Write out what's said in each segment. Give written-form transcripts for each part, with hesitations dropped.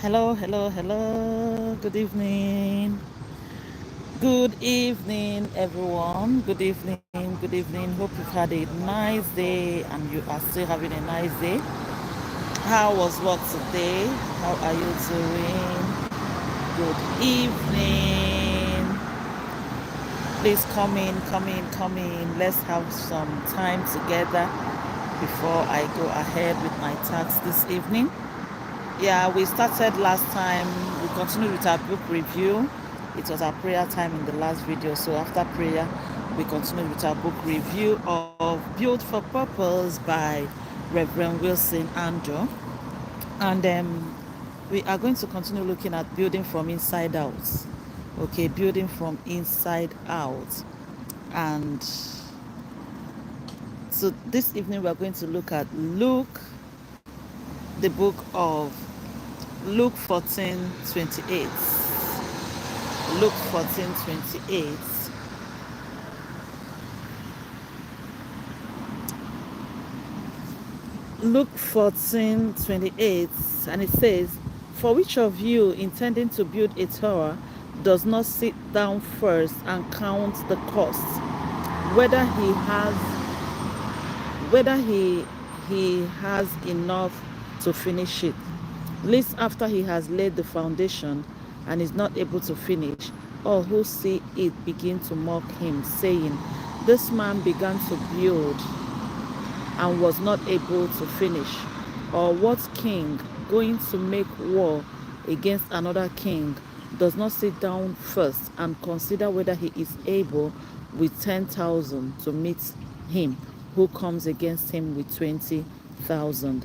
Hello, hello, hello. Good evening. Good evening, everyone. Good evening, good evening. Hope you've had a nice day and you are still having a nice day. How was work today? How are you doing? Good evening. Please come in, come in, come in. Let's have some time together before I go ahead with my tasks this evening. Yeah, we started last time. We continued with our book review. It was our prayer time in the last video. So after prayer, we continued with our book review of Built for Purpose by Reverend Wilson Andrew. And we are going to continue looking at building from inside out. Okay, building from inside out. And so this evening, we're going to look at Luke, the book of Luke 14:28. Luke 14:28. Luke 14:28, and it says, "For which of you intending to build a tower does not sit down first and count the cost, whether he has enough to finish it? Lest after he has laid the foundation and is not able to finish, all who see it begin to mock him, saying, This man began to build and was not able to finish. Or what king going to make war against another king does not sit down first and consider whether he is able with 10,000 to meet him who comes against him with 20,000?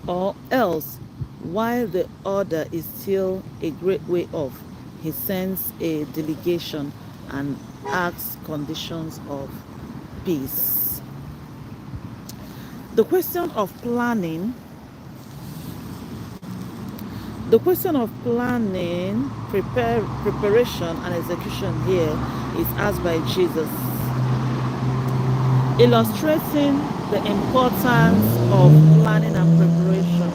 Or else, while the order is still a great way off, he sends a delegation and asks conditions of peace." The question of planning, preparation and execution here is asked by Jesus, illustrating the importance of planning and preparation.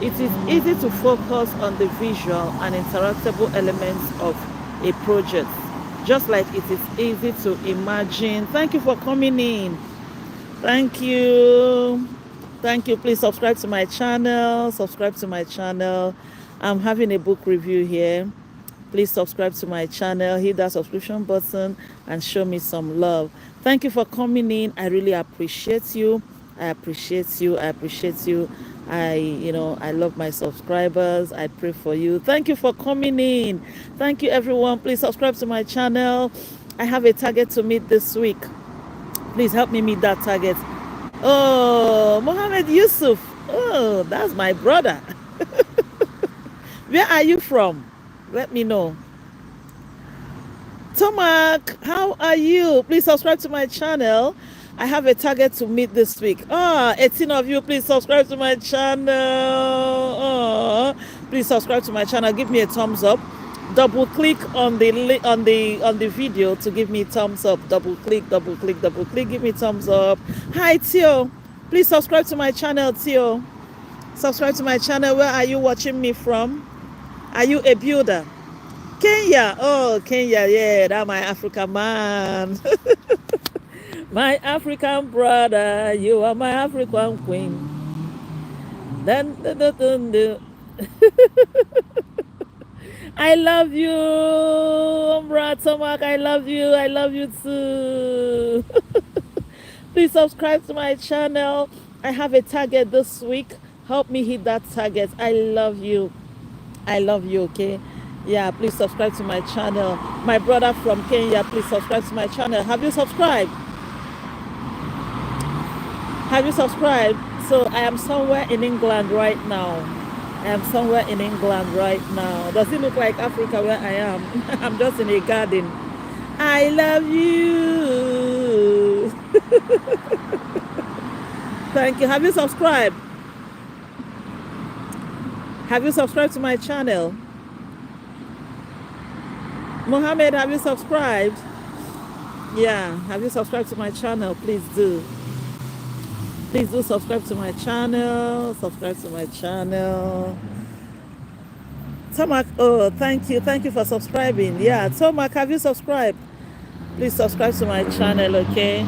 It is easy to focus on the visual and interactable elements of a project, just like it is easy to imagine. Thank you for coming in. Thank you. Thank you. Please subscribe to my channel. Subscribe to my channel. I'm having a book review here. Please subscribe to my channel, hit that subscription button, and show me some love. Thank you for coming in. I really appreciate you. I appreciate you. I appreciate you. I love my subscribers. I pray for you. Thank you for coming in. Thank you, everyone. Please subscribe to my channel. I have a target to meet this week. Please help me meet that target. Oh, Mohammed Yusuf. Oh, that's my brother. Where are you from? Let me know. Tomak, how are you? Please subscribe to my channel. I have a target to meet this week. 18 of you, please subscribe to my channel. Please subscribe to my channel. Give me a thumbs up. Double click on the video to give me thumbs up. Double click. Give me thumbs up. Hi, Tio. Please subscribe to my channel, Tio. Subscribe to my channel. Where are you watching me from? Are you a builder? Kenya. Oh, Kenya. Yeah, that's my African man. My African brother. You are my African queen. Dun, dun, dun, dun, dun. I love you, Brad Tomak. I love you. I love you too. Please subscribe to my channel. I have a target this week. Help me hit that target. I love you. I love you, okay? Yeah, please subscribe to my channel. My brother from Kenya, please subscribe to my channel. Have you subscribed? Have you subscribed? So I am somewhere in England right now. I am somewhere in England right now. Does it look like Africa where I am? I'm just in a garden. I love you. Thank you. Have you subscribed? Have you subscribed to my channel? Mohammed, have you subscribed? Yeah, have you subscribed to my channel? Please do. Please do subscribe to my channel. Subscribe to my channel. Tomac, oh, thank you for subscribing. Yeah, Tomac, have you subscribed? Please subscribe to my channel, okay?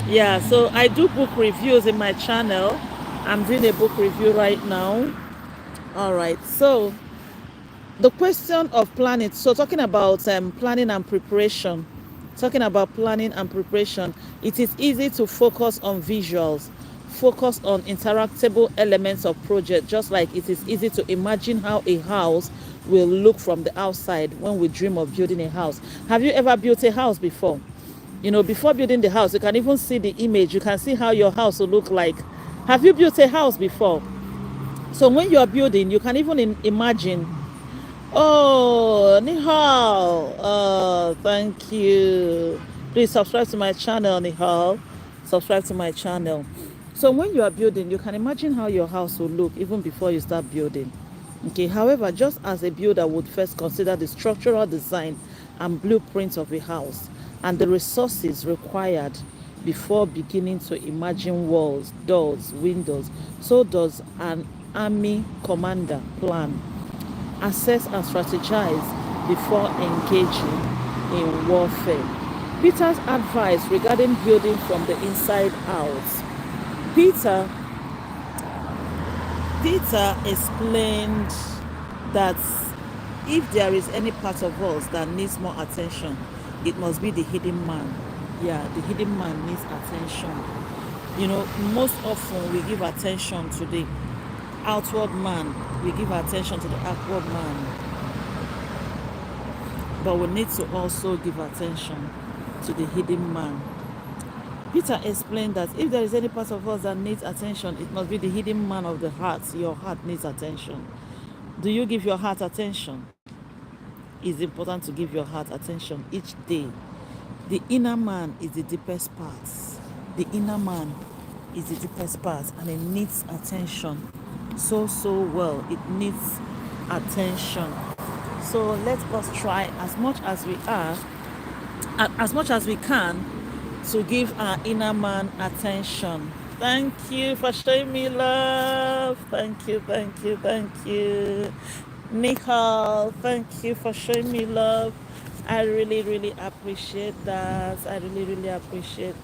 Yeah, so I do book reviews in my channel. I'm doing a book review right now. All right, so the question of planning, so talking about planning and preparation, it is easy to focus on visuals, focus on interactable elements of project, just like it is easy to imagine how a house will look from the outside when we dream of building a house. Have you ever built a house before? Before building the house, you can even see the image, you can see how your house will look like. Have you built a house before? So when you are building, you can even imagine. Oh, Nihal. Thank you. Please subscribe to my channel, Nihal. Subscribe to my channel. So when you are building, you can imagine how your house will look even before you start building. Okay, however, just as a builder would first consider the structural design and blueprints of a house and the resources required before beginning to imagine walls, doors, windows, so does an army commander plan, assess and strategize before engaging in warfare. Peter's advice regarding building from the inside out. Peter Peter explained that if there is any part of us that needs more attention, it must be the hidden man. Yeah, the hidden man needs attention. Most often we give attention to the outward man, we give attention to the outward man, but we need to also give attention to the hidden man. Peter explained that if there is any part of us that needs attention, it must be the hidden man of the heart. Your heart needs attention. Do you give your heart attention? It's important to give your heart attention each day. The inner man is the deepest part. The inner man is the deepest part, and it needs attention so well. It needs attention. So let us try as much as we can, to give our inner man attention. Thank you for showing me love. Thank you. Nicole, thank you for showing me love. I really appreciate that. I really appreciate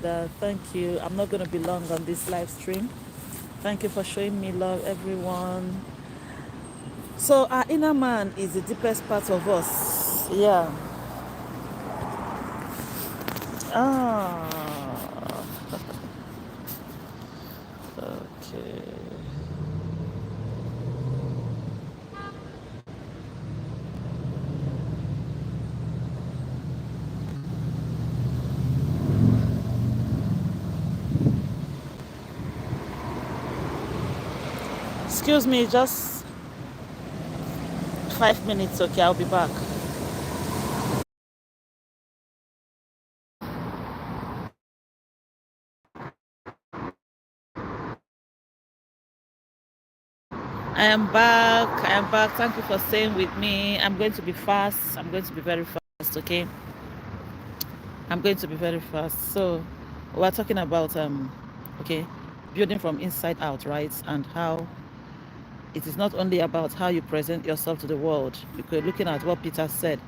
that. Thank you. I'm not going to be long on this live stream. Thank you for showing me love, everyone. So our inner man is the deepest part of us. Yeah. Ah. Okay. Excuse me, just 5 minutes. Okay, I'll be back. I am back. Thank you for staying with me. I'm going to be fast. I'm going to be very fast, okay? I'm going to be very fast. So we're talking about okay, building from inside out, right? And how it is not only about how you present yourself to the world, because looking at what Peter said.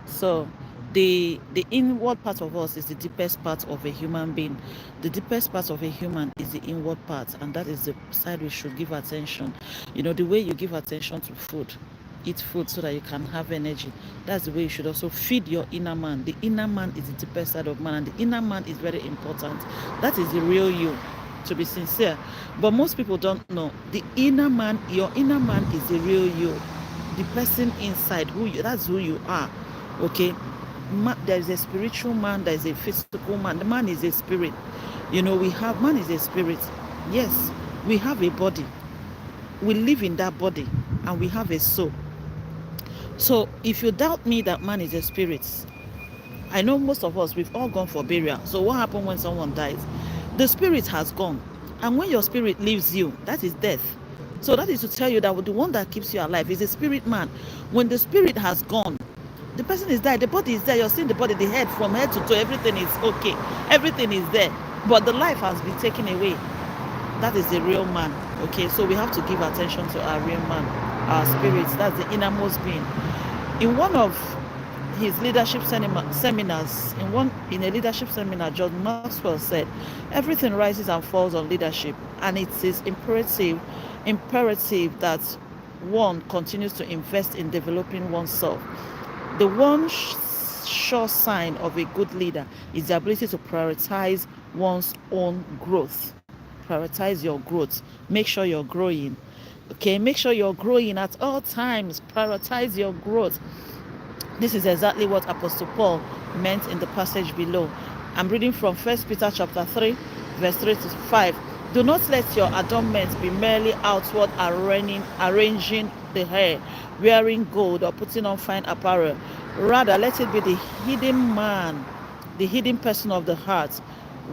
So the inward part of us is the deepest part of a human being. The deepest part of a human is the inward part, and that is the side we should give attention. The way you give attention to food, eat food so that you can have energy, that's the way you should also feed your inner man. The inner man is the deepest side of man, and the inner man is very important. That is the real you, to be sincere. But most people don't know the inner man. Your inner man is the real you, the person inside, that's who you are. Okay, there is a spiritual man, there is a physical man. The man is a spirit. Man is a spirit. Yes, we have a body, we live in that body, and we have a soul. So if you doubt me that man is a spirit, I know most of us, we've all gone for burial. So what happens when someone dies? The spirit has gone, and when your spirit leaves you, that is death. So that is to tell you that the one that keeps you alive is a spirit man. When the spirit has gone, the person is there, the body is there, you're seeing the body, the head, from head to toe, everything is okay, everything is there, but the life has been taken away. That is the real man. Okay, so we have to give attention to our real man, our spirits. That's the innermost being. In one of his leadership seminars, in a leadership seminar, John Maxwell said, "Everything rises and falls on leadership, and it is imperative that one continues to invest in developing oneself. The one sure sign of a good leader is the ability to prioritize one's own growth. Prioritize your growth. Make sure you're growing. Okay, make sure you're growing at all times. Prioritize your growth. This is exactly what Apostle Paul meant in the passage below. I'm reading from 1 Peter chapter 3, verse 3 to 5. Do not let your adornment be merely outward arranging the hair, wearing gold, or putting on fine apparel. Rather, let it be the hidden man, the hidden person of the heart,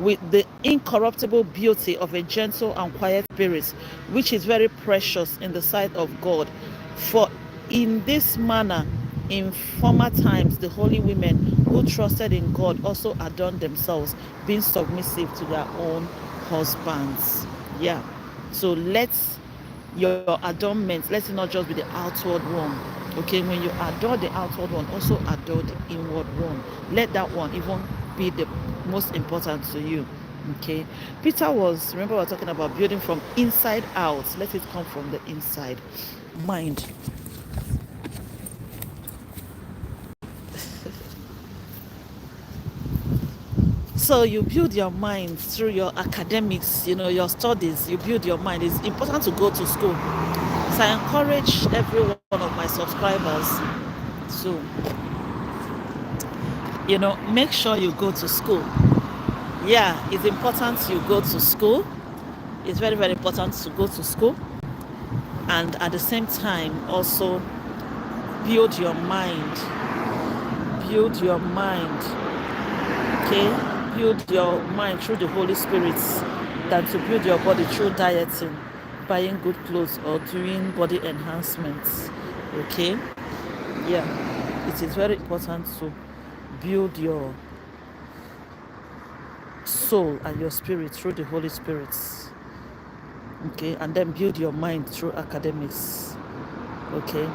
with the incorruptible beauty of a gentle and quiet spirit, which is very precious in the sight of God. For in this manner, in former times, the holy women who trusted in God also adorned themselves, being submissive to their own husbands." Yeah. So your adornment, let it not just be the outward one. Okay, when you adore the outward one, also adore the inward one. Let that one even be the most important to you. Okay. Remember we're talking about building from inside out. Let it come from the inside. Mind. So you build your mind through your academics, your studies. You build your mind. It's important to go to school. So I encourage every one of my subscribers to, make sure you go to school. Yeah, it's important you go to school. It's very, very important to go to school. And at the same time, also build your mind. Build your mind. Okay? Build your mind through the Holy Spirit than to build your body through dieting, buying good clothes, or doing body enhancements. Okay? Yeah. It is very important to build your soul and your spirit through the Holy Spirit. Okay? And then build your mind through academics. Okay?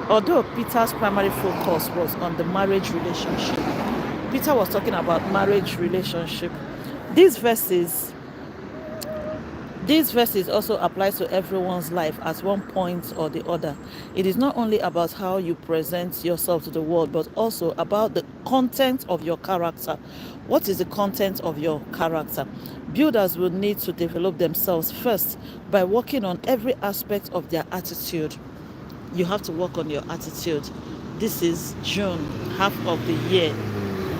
Although Peter's primary focus was on the marriage relationship, Peter was talking about marriage relationship. These verses also apply to everyone's life at one point or the other. It is not only about how you present yourself to the world, but also about the content of your character. What is the content of your character? Builders will need to develop themselves first by working on every aspect of their attitude. You have to work on your attitude. This is June, half of the year.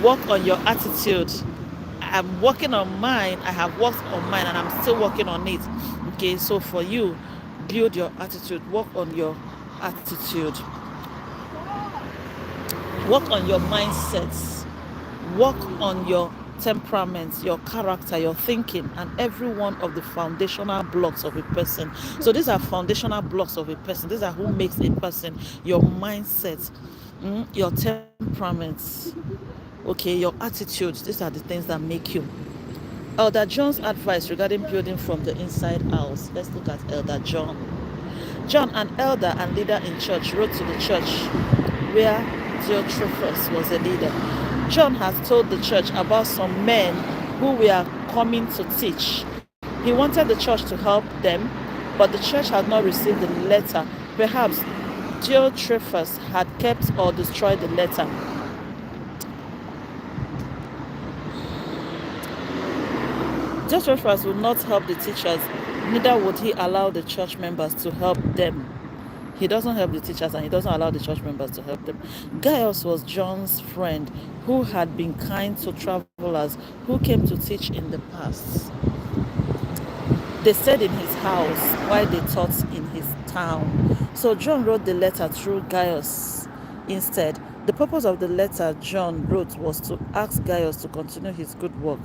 Work on your attitude. I'm working on mine. I have worked on mine and I'm still working on it. Okay, so for you, build your attitude. Work on your attitude. Work on your mindsets. Work on your temperament, your character, your thinking, and every one of the foundational blocks of a person. So these are foundational blocks of a person. These are who makes a person. Your mindset, your temperaments, okay, your attitudes. These are the things that make you. Elder John's advice regarding building from the inside out. Let's look at Elder John. John, an elder and leader in church, wrote to the church where Diotrephes was a leader. John has told the church about some men who were coming to teach. He wanted the church to help them, but the church had not received the letter. Perhaps Diotrephes had kept or destroyed the letter. Diotrephes would not help the teachers, neither would he allow the church members to help them. He doesn't help the teachers and he doesn't allow the church members to help them. Gaius was John's friend who had been kind to travelers who came to teach in the past. They stayed in his house while they taught in his town. So John wrote the letter through Gaius instead. The purpose of the letter John wrote was to ask Gaius to continue his good work.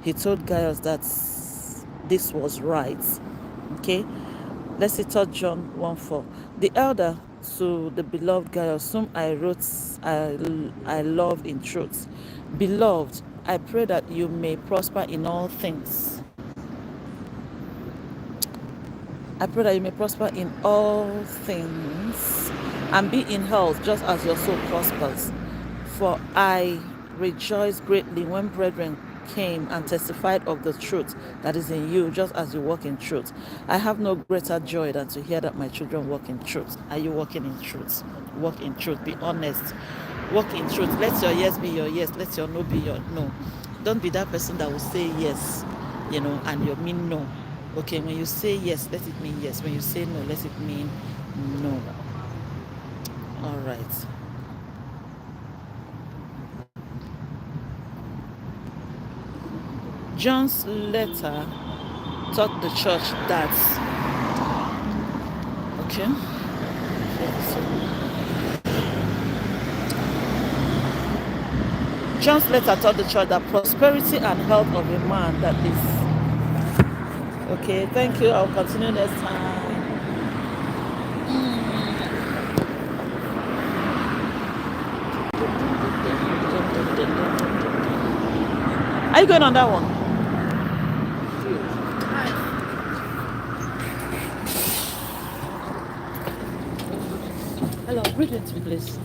He told Gaius that this was right. Okay? Let's see 3 John 1:4. The elder to the beloved Gaius, whom I wrote, I love in truth. Beloved, I pray that you may prosper in all things I pray that you may prosper in all things and be in health just as your soul prospers. For I rejoiced greatly when brethren came and testified of the truth that is in you, just as you walk in truth. I have no greater joy than to hear that my children walk in truth. Are you walking in truth? Walk in truth. Be honest. Walk in truth. Let your yes be your yes. Let your no be your no. Don't be that person that will say yes, and you mean no. Okay, when you say yes, let it mean yes. When you say no, let it mean no. All right. John's letter taught the church that, okay, John's letter taught the church that prosperity and health of a man that is, okay, thank you, I'll continue next time. Are you going on that one? Hello, read it to me, please.